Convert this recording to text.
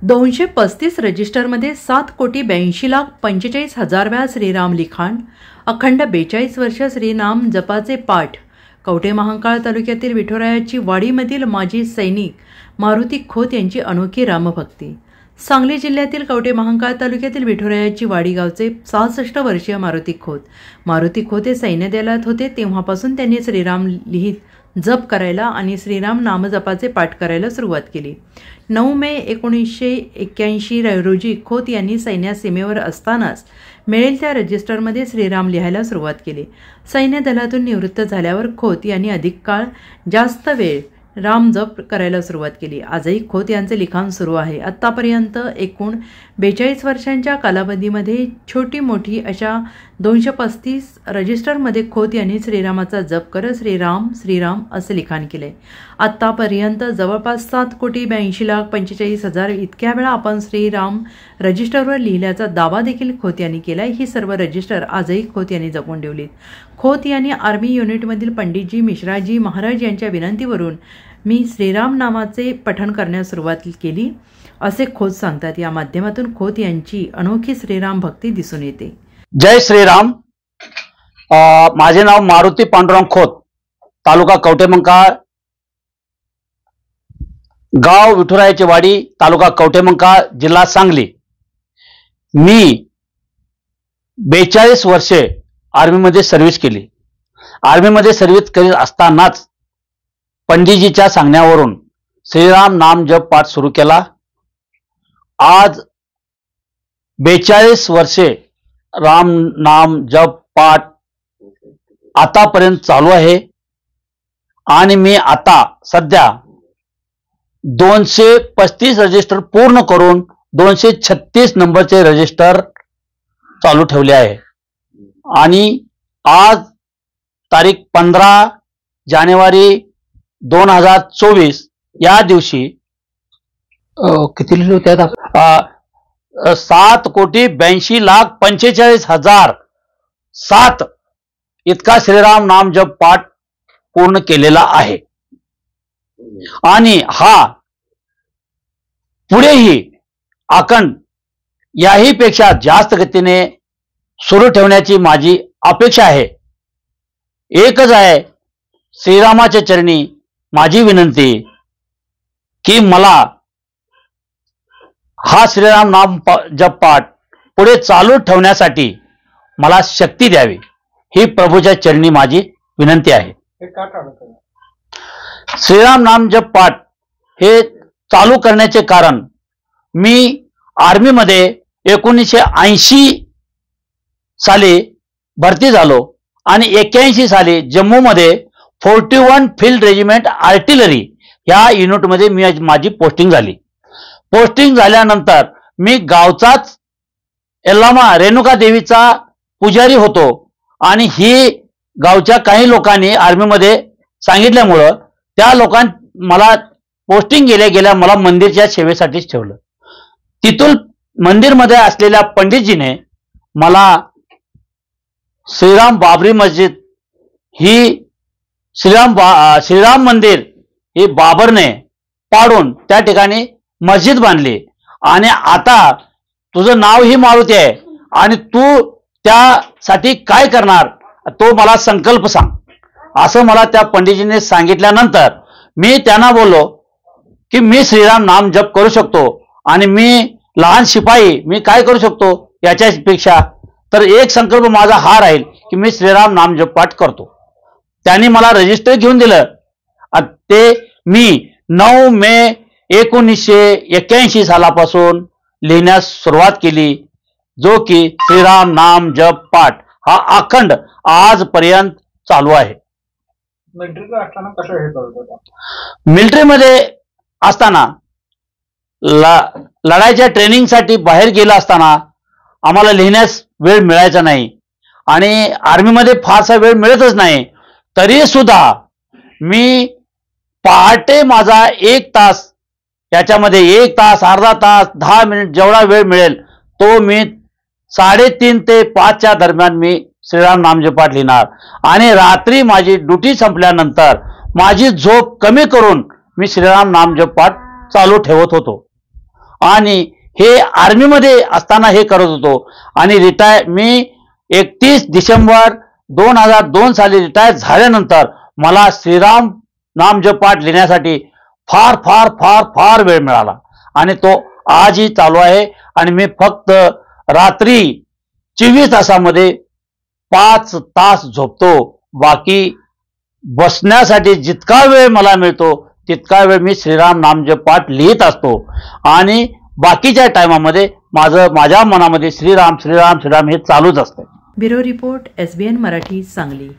235 रजिस्टरमध्ये 7,82,45,000 वेळा श्रीराम लिखाण, अखंड 42 वर्ष श्रीनाम जपाचे पाठ. कवठे महांकाळ तालुक्यातील विठुरायाची वाडीमधील माजी सैनिक मारुती खोत यांची अनोखी रामभक्ती. सांगली जिल्ह्यातील कवठे महांकाळ तालुक्यातील विठुरायाची वाडी गावचे 66 वर्षीय मारुती खोत हे सैन्य दलात होते. तेव्हापासून त्यांनी श्रीराम लिहित जप करायला आणि श्रीराम नामजपाचे पाठ करायला सुरुवात केली. 9 मे 1981 रोजी खोत यांनी सैन्यात सीमेवर असतानाच मिळेल त्या रजिस्टरमध्ये श्रीराम लिहायला सुरुवात केली. सैन्य दलातून निवृत्त झाल्यावर खोत यांनी अधिक काळ जास्त वेळ राम जप करायला सुरुवात केली. आजही खोत यांचे लिखाण सुरू आहे. आत्तापर्यंत एकूण 42 वर्षांच्या कालावधीमध्ये छोटी मोठी अशा 235 रजिस्टरमध्ये खोत यांनी श्रीरामाचा जप करत श्रीराम श्रीराम असे लिखाण केले. आत्तापर्यंत जवळपास 7,82,45,000 इतक्या वेळा आपण श्रीराम रजिस्टरवर लिहिल्याचा दावा देखील खोत यांनी केलाय. ही सर्व रजिस्टर आजही खोत यांनी जपून ठेवलीत. खोत यांनी आर्मी युनिटमधील पंडितजी मिश्राजी महाराज यांच्या विनंतीवरून मी श्रीराम नामाचे पठण करण्यास सुरुवात केली असे खोत सांगतात. या माध्यमातून खोत यांची अनोखी श्रीराम भक्ती दिसून येते. जय श्रीराम. माझे नाव मारुती पांडुरंग खोत, तालुका कवठे महांकाळ, गाव विठुरायाची वाडी, तालुका कवठे महांकाळ, जिल्हा सांगली. मी 42 वर्षे आर्मीमध्ये सर्व्हिस केली. आर्मीमध्ये सर्व्हिस करीत असतानाच पंडितजीच्या सांगण्यावरून श्रीराम नाम जप पाठ सुरू केला. आज 42 वर्षे राम नाम जप पाठ आतापर्यंत चालू आहे आणि मी आता सध्या 235 रजिस्टर पूर्ण करून 236 नंबरचे रजिस्टर चालू ठेवले आहे. आणि आज तारीख 15 जानेवारी 2024 या दिवशी किती लिहिले होते आता 7,82,45,000 इतका श्रीराम नाम जप पाठ पूर्ण केलेला आहे. आणि हा पुढेही अखंड याही पेक्षा जास्त गतीने सुरू ठेवण्याची माझी अपेक्षा आहे. एकच आहे, श्रीरामाच्या चरणी माझी विनंती की मला हा श्रीराम नाम जप पाठ पुढे चालू ठेवण्यासाठी मला शक्ती द्यावी, ही प्रभूच्या चरणी माझी विनंती आहे. श्रीराम नाम जप पाठ हे चालू करण्याचे कारण, मी आर्मीमध्ये 1980 साली भरती झालो आणि 81 साली जम्मूमध्ये 41 फील्ड रेजिमेंट आर्टिलरी ह्या युनिटमध्ये माझी पोस्टिंग झाली. पोस्टिंग झाल्यानंतर मी गावचाच यल्लामा रेणुका देवीचा पुजारी होतो आणि ही गावच्या काही लोकांनी आर्मीमध्ये सांगितल्यामुळं त्या लोकांनी मला पोस्टिंग गेल्या मला मंदिरच्या सेवेसाठीच ठेवलं. तिथून मंदिरमध्ये असलेल्या पंडितजीने मला श्रीराम बाबरी मस्जिद ही श्रीराम मंदिर ही बाबरने पाडून त्या ठिकाणी मस्जिद बांधली आणि आता तुझं नाव ही मारुती आहे आणि तू त्यासाठी काय करणार तो मला संकल्प सांग, असं मला त्या पंडितजीने सांगितल्यानंतर मी त्यांना बोललो की मी श्रीराम नाम जप करू शकतो आणि मी लहान शिपाई मी काय करू शकतो याच्यापेक्षा तर एक संकल्प माझा हा राहील की मी श्रीराम नाम जप पाठ करतो. त्यांनी मला रजिस्टर घेऊन दिलं. ते मी 9 मे 1981 सालापासून लिहिण्यास सुरुवात केली, जो की श्रीराम नाम जप पाठ हा अखंड आजपर्यंत चालू आहे. मिलिटरीमध्ये असताना लढाईच्या ट्रेनिंगसाठी बाहेर गेला असताना आम्हाला लिहिण्यास वेळ मिळायचा नाही आणि आर्मीमध्ये फारसा वेळ मिळतच नाही. तरी सुद्धा मी पहाटे माझा 1 तास, याच्यामध्ये 1 तास, अर्धा तास, 10 मिनिट जेवढा वेळ मिळेल तो मी 3:30 ते 5च्या दरम्यान मी श्रीराम नामजपाठ लिहिणार आणि रात्री माझी ड्युटी संपल्यानंतर माझी झोप कमी करून मी श्रीराम नामजपाठ चालू ठेवत होतो. आणि हे आर्मीमध्ये असताना हे करत होतो. आणि मी 31 डिसेंबर 2002 साली रिटायर झाल्यानंतर मला श्रीराम नामजप पाठ लिहिण्यासाठी फार फार फार फार वेळ मिळाला आणि तो आजही चालू आहे. आणि मी फक्त रात्री 24 तासामध्ये 5 तास झोपतो. बाकी बसण्यासाठी जितका वेळ मला मिळतो तितका वेळ मी श्रीराम नामजप पाठ लिहित असतो. आणि बाकीच्या टायमामध्ये माझ्या मनामध्ये श्रीराम श्रीराम श्रीराम हे चालूच असतं. Bureau report, SBN Marathi, Sangli.